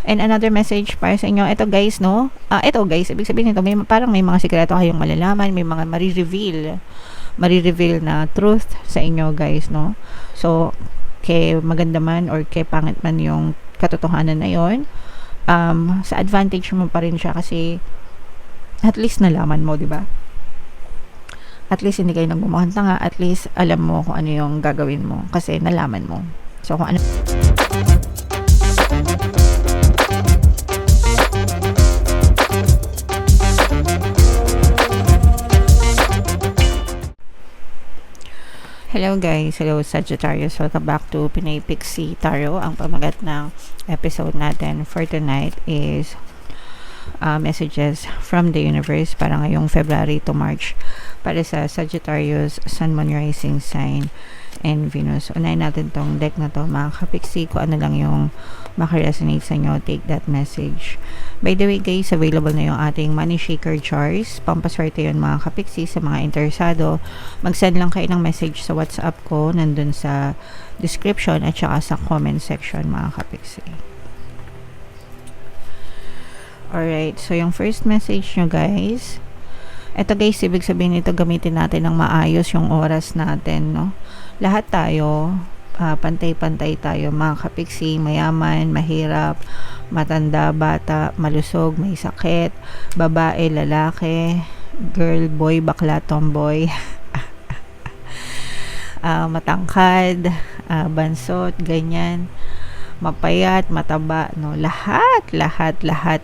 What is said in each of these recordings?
And another message para sa inyo, ito guys, no? Ito guys, ibig sabihin nito, parang may mga sikreto kayong malalaman, may mga marireveal na truth sa inyo guys, no? So, kay maganda man or kay pangit man yung katotohanan na yon, sa advantage mo pa rin siya kasi at least nalaman mo, di ba? At least hindi kayo nagmumukhang tanga, at least alam mo kung ano yung gagawin mo kasi nalaman mo. So, kung ano Hello guys, hello Sagittarius, welcome back to Pinay Pixie Tarot. Ang pamagat ng episode natin for tonight is messages from the universe para ngayong February to March para sa Sagittarius, Sun, Moon, Rising sign and Venus. Unahin natin tong deck na to mga kapiksi, kung ano lang yung makaresonate sa inyo, take that message. By the way guys, available na yung ating money shaker jars, pampaswerte yun mga kapiksi. Sa mga interesado, mag-send lang kayo ng message sa WhatsApp ko, nandun sa description at saka sa comment section mga kapiksi. Alright, so yung first message nyo guys, eto guys, ibig sabihin nito, gamitin natin ng maayos yung oras natin, no? Lahat tayo, pantay-pantay tayo mga kapiksi, mayaman, mahirap, matanda, bata, malusog, may sakit, babae, lalaki, girl, boy, bakla, tomboy, matangkad, bansot, ganyan, mapayat, mataba, no? Lahat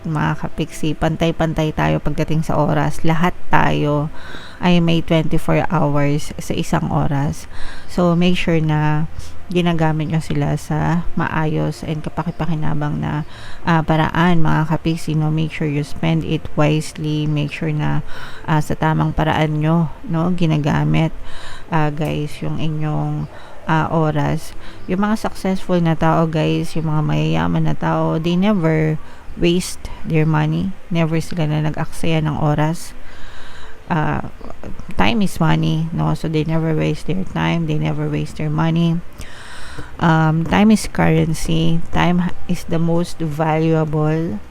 mga kapiksi, pantay-pantay tayo pagdating sa oras. Lahat tayo ay may 24 hours sa isang oras. So, make sure na ginagamit nyo sila sa maayos and kapakipakinabang na paraan mga kapiksi, no? Make sure you spend it wisely. Make sure na sa tamang paraan nyo, no? Ginagamit guys yung inyong oras. Yung mga successful na tao guys, yung mga mayayaman na tao, they never waste their money. Never sila na nag-aksaya ng oras. Time is money, no? So they never waste their time, they never waste their money. Time is currency. Time is the most valuable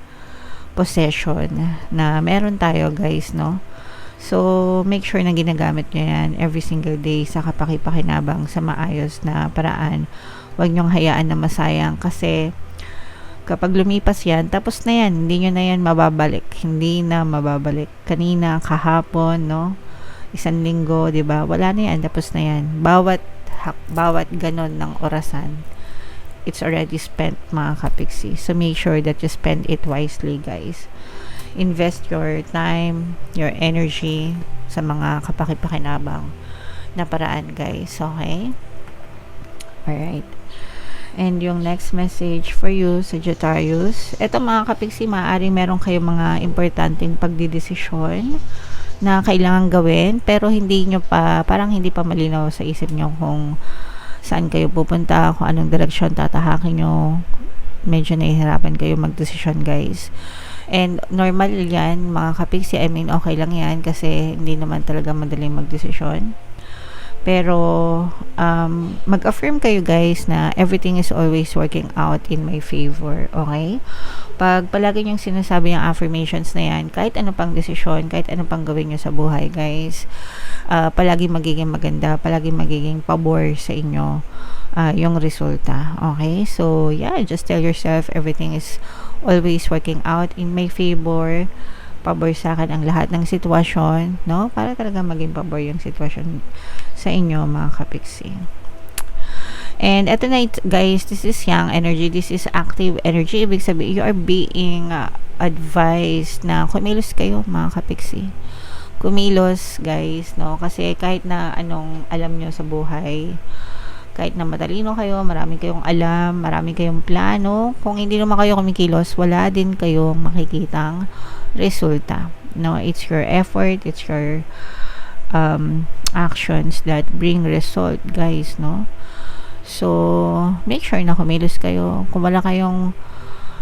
possession na meron tayo guys, no? So, make sure na ginagamit nyo yan every single day sa kapakipakinabang, sa maayos na paraan. Huwag nyong hayaan na masayang kasi kapag lumipas yan, tapos na yan. Hindi nyo na yan mababalik. Hindi na mababalik. Kanina, kahapon, no? Isang linggo, diba? Wala na yan. Tapos na yan. Bawat ganon ng orasan, it's already spent mga kapiksi. So, make sure that you spend it wisely, guys. Invest your time, your energy sa mga kapakipakinabang na paraan guys, okay? Alright. And yung next message for you, Sagittarius, eto mga kapiksi, maaaring meron kayong mga importanteng pagdidesisyon na kailangan gawin pero hindi nyo pa, parang hindi pa malinaw sa isip nyo kung saan kayo pupunta, kung anong direksyon tatahakin nyo. Medyo nahihirapan kayo magdesisyon guys. And normal yan mga kapiksi, I mean okay lang yan kasi hindi naman talaga madaling magdesisyon. Pero mag-affirm kayo guys na everything is always working out in my favor, okay? Pag palagi yung sinasabi yung affirmations na yan, kahit ano pang desisyon, kahit ano pang gawin nyo sa buhay guys, palagi magiging maganda, palagi magiging pabor sa inyo yung resulta, okay? So yeah, just tell yourself everything is always working out in my favor. Pabor sa akin ang lahat ng sitwasyon, no? Para talaga maging pabor yung sitwasyon sa inyo mga kapiksi. And eto na guys, this is yang energy, this is active energy. Ibig sabihin, you are being advised na kumilos kayo mga kapiksi. Kumilos guys, no? Kasi kahit na anong alam nyo sa buhay, kahit na matalino kayo, marami kayong alam, marami kayong plano, kung hindi naman kayo kumikilos, wala din kayong makikitang resulta, no? It's your effort, it's your actions that bring result guys, no? So make sure na kumilos kayo. Kung wala kayong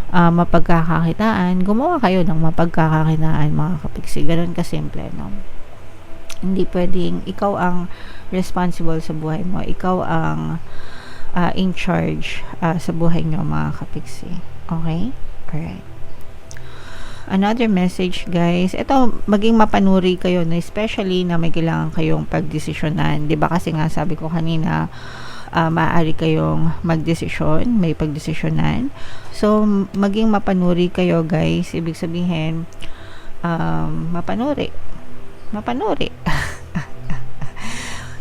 mapagkakakitaan, gumawa kayo ng mapagkakakitaan mga kapiksi. Ganun kasimple, no? Hindi pwedeng ikaw ang responsible sa buhay mo, ikaw ang in charge sa buhay nyo mga kapiksi, okay? Alright. Another message, guys. Ito, maging mapanuri kayo, no? Especially na may kailangan kayong pagdesisyonan. 'Di ba kasi nga sabi ko kanina, maaari kayong magdesisyon, may pagdesisyonan. So, maging mapanuri kayo, guys. Ibig sabihin, mapanuri. Mapanuri.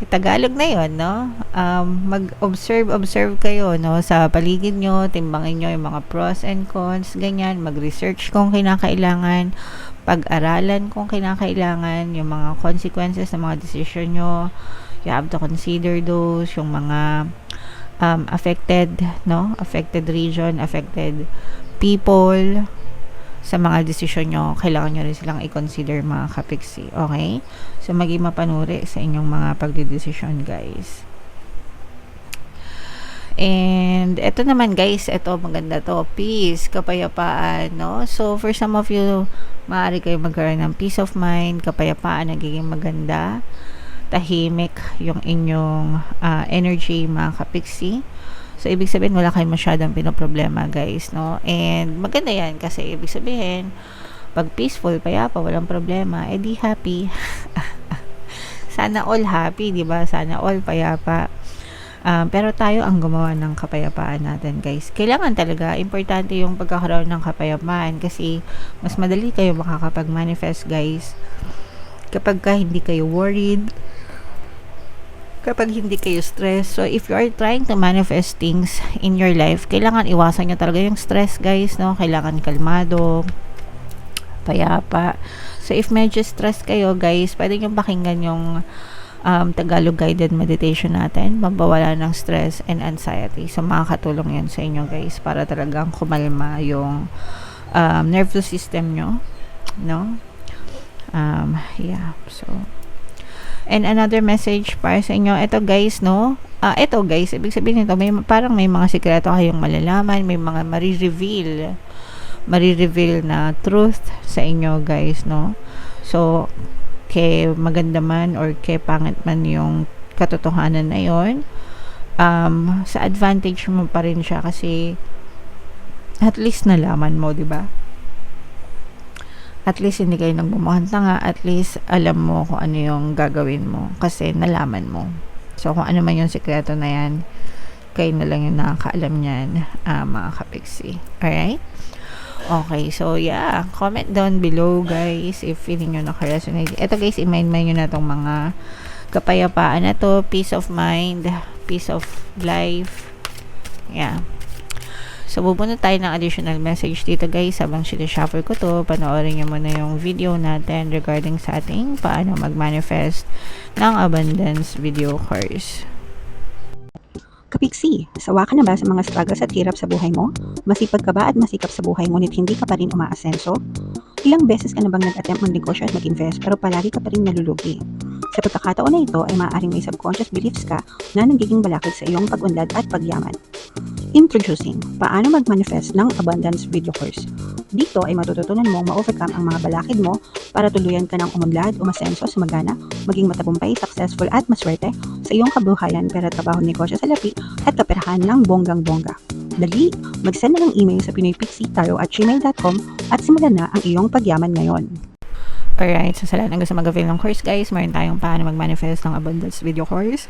Tagalog na yon, no? Mag-observe kayo, no? Sa paligid nyo, timbangin nyo yung mga pros and cons, ganyan. Mag-research kung kinakailangan, pag-aralan kung kinakailangan, yung mga consequences ng mga decision nyo. You have to consider those, yung mga affected, no? Affected region, affected people. Sa mga desisyon nyo, kailangan nyo rin silang i-consider, mga kapiksi. Okay? So, maging mapanuri sa inyong mga pagdidesisyon, guys. And, eto naman, guys, eto, maganda to. Peace, kapayapaan, no? So, for some of you, maaari kayo magkaroon ng peace of mind, kapayapaan, nagiging maganda, tahimik yung inyong energy, mga kapiksi. So, ibig sabihin, wala kayong masyadong pinoproblema, guys, no? And, maganda yan kasi ibig sabihin, pag peaceful, payapa, walang problema, edi happy. Sana all happy, di ba? Sana all payapa. Pero tayo ang gumawa ng kapayapaan natin, guys. Kailangan talaga, importante yung pagkakaroon ng kapayapaan kasi mas madali kayo makakapag-manifest, guys. Kapag hindi kayo worried, kapag hindi kayo stress. So, if you are trying to manifest things in your life, kailangan iwasan nyo talaga yung stress, guys, no? Kailangan kalmado, payapa. So, if medyo stress kayo, guys, pwede nyo pakinggan yung Tagalog guided meditation natin, mabawala ng stress and anxiety. So, makakatulong yan sa inyo, guys, para talagang kumalma yung nervous system nyo, no? Yeah, so, and another message para sa inyo, ito, guys, no? Ito, guys, ibig sabihin nito, parang may mga sikreto kayong malalaman, may mga marireveal na truth sa inyo, guys, no? So, kay maganda man or kay pangit man yung katotohanan na yon, sa advantage mo pa rin siya kasi at least nalaman mo, di ba? At least hindi kayo nagmumukhang tanga, at least alam mo kung ano yung gagawin mo kasi nalaman mo. So, kung ano man yung sikreto na yan, kayo na lang yung nakakaalam niyan, mga kapiksi. Alright? Okay, so yeah, comment down below, guys, if feeling nyo naka-resonate. Ito, guys, i-mind nyo na tong mga kapayapaan na to, peace of mind, peace of life. Yeah. So, bubunod tayo ng additional message dito, guys. Habang sinashuffle ko to, panoorin nyo muna yung video natin regarding sa ating paano mag-manifest ng abundance video course. Kapiksi, sawa ka na ba sa mga struggles at hirap sa buhay mo? Masipag ka ba at masikap sa buhay ngunit hindi ka pa rin umaasenso? Ilang beses ka na bang nag-attempt mag-negosyo at mag-invest pero palagi ka pa rin nalulugi? Sa pagkakataon na ito ay maaaring may subconscious beliefs ka na nagiging balakid sa iyong pag-unlad at pagyaman. Introducing, paano mag-manifest ng abundance video course. Dito ay matututunan mong ma-overcome ang mga balakid mo para tuluyan ka ng umunlad, umasenso, sumagana, maging matagumpay, successful at maswerte sa iyong kabuhayan, pera, trabaho, negosyo, salapi at kaperahan ng bonggang-bongga. Dali, mag-send na ng email sa pinoypixie@gmail.com at simulan na ang iyong pagyaman ngayon. Alright, so sa lahat ng gusto mag-avail ng course, guys, mayroon tayong paano mag-manifest ng abundance video course,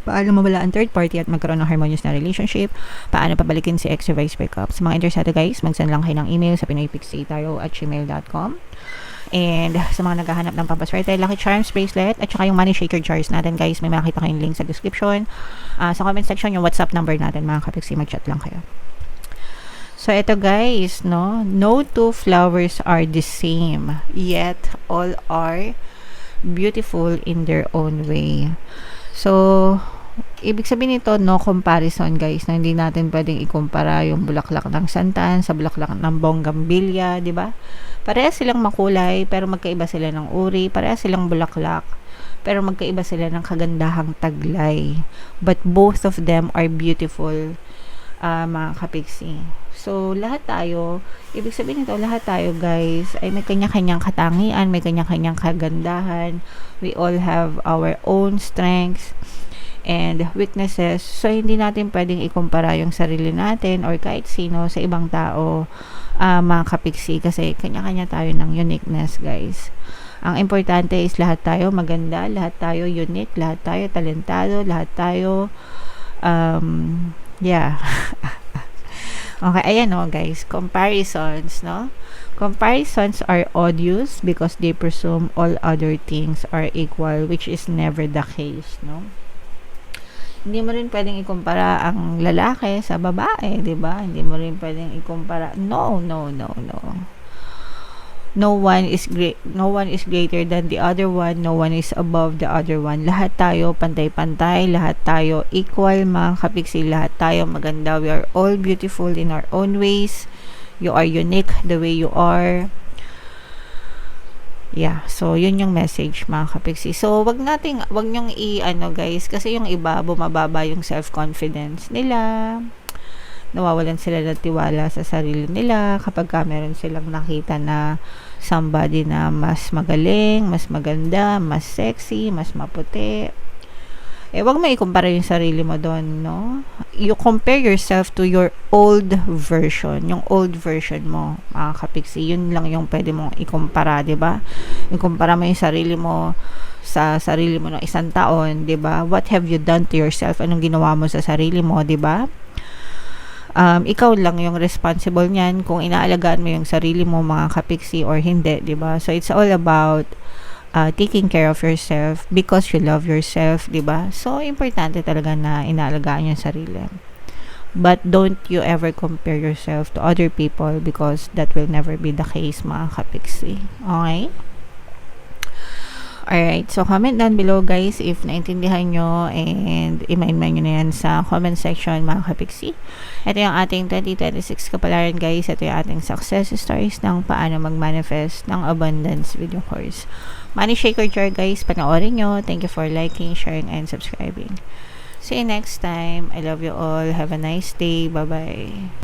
paano mawala ang third party at magkaroon ng harmonious na relationship, paano pabalikin si ex or vice breakup. Sa mga interesado, guys, mag-send lang kayo ng email sa pinoypixie@gmail.com. And sa mga naghahanap ng pampaswerte, lucky charms, bracelet, at saka yung money shaker jars natin, guys, may makita kayong link sa description. Sa comment section, yung WhatsApp number natin, mga kapiksi, mag-chat lang kayo. So, ito, guys, no two flowers are the same, yet all are beautiful in their own way. So, ibig sabihin nito, no comparison, guys, na hindi natin pwedeng ikumpara yung bulaklak ng santan sa bulaklak ng bonggambilya, di ba? Parehas silang makulay, pero magkaiba sila ng uri. Parehas silang bulaklak, pero magkaiba sila ng kagandahang taglay. But both of them are beautiful, mga kapiksi. So, lahat tayo, ibig sabihin nito, lahat tayo, guys, ay may kanya-kanyang katangian, may kanya-kanyang kagandahan. We all have our own strengths. and weaknesses. So, hindi natin pwedeng ikumpara yung sarili natin or kahit sino sa ibang tao, mga kapiksi, kasi kanya-kanya tayo ng uniqueness, guys. Ang importante is lahat tayo maganda, lahat tayo unique, lahat tayo talentado, lahat tayo, yeah. Okay, ayan o, guys, comparisons, no? Comparisons are odious because they presume all other things are equal, which is never the case, no? Hindi mo rin pwedeng ikumpara ang lalaki sa babae, 'di ba? Hindi mo rin pwedeng ikumpara. No. No one is greater than the other one. No one is above the other one. Lahat tayo pantay-pantay, lahat tayo equal, mga kapiksi, lahat tayo maganda. We are all beautiful in our own ways. You are unique the way you are. Yeah, so yun yung message, mga kapiksi. So wag nyong guys, kasi yung iba bumababa yung self-confidence nila. Nawawalan sila ng tiwala sa sarili nila kapag meron silang nakita na somebody na mas magaling, mas maganda, mas sexy, mas maputi. Wag mo ikumpara yung sarili mo doon, no? You compare yourself to your old version. Yung old version mo, mga kapiksi, yun lang yung pwede mong ikumpara, di ba? Ikumpara mo yung sarili mo sa sarili mo ng isang taon, di ba? What have you done to yourself? Anong ginawa mo sa sarili mo, di ba? Ikaw lang yung responsible niyan kung inaalagaan mo yung sarili mo, mga kapiksi, or hindi, di ba? So it's all about taking care of yourself because you love yourself, di ba? So importante talaga na inaalagaan yung sarili. But don't you ever compare yourself to other people because that will never be the case, mga kapiksi. Okay? Alright, so comment down below, guys, if naintindihan nyo, and i-mind nyo na yan sa comment section, mga kapiksi. Ito yung ating 2026 kapalaran, guys. Ito yung ating success stories ng paano mag-manifest ng abundance video course. Money Shaker Jar, guys, panoorin nyo. Thank you for liking, sharing, and subscribing. See you next time. I love you all. Have a nice day. Bye-bye.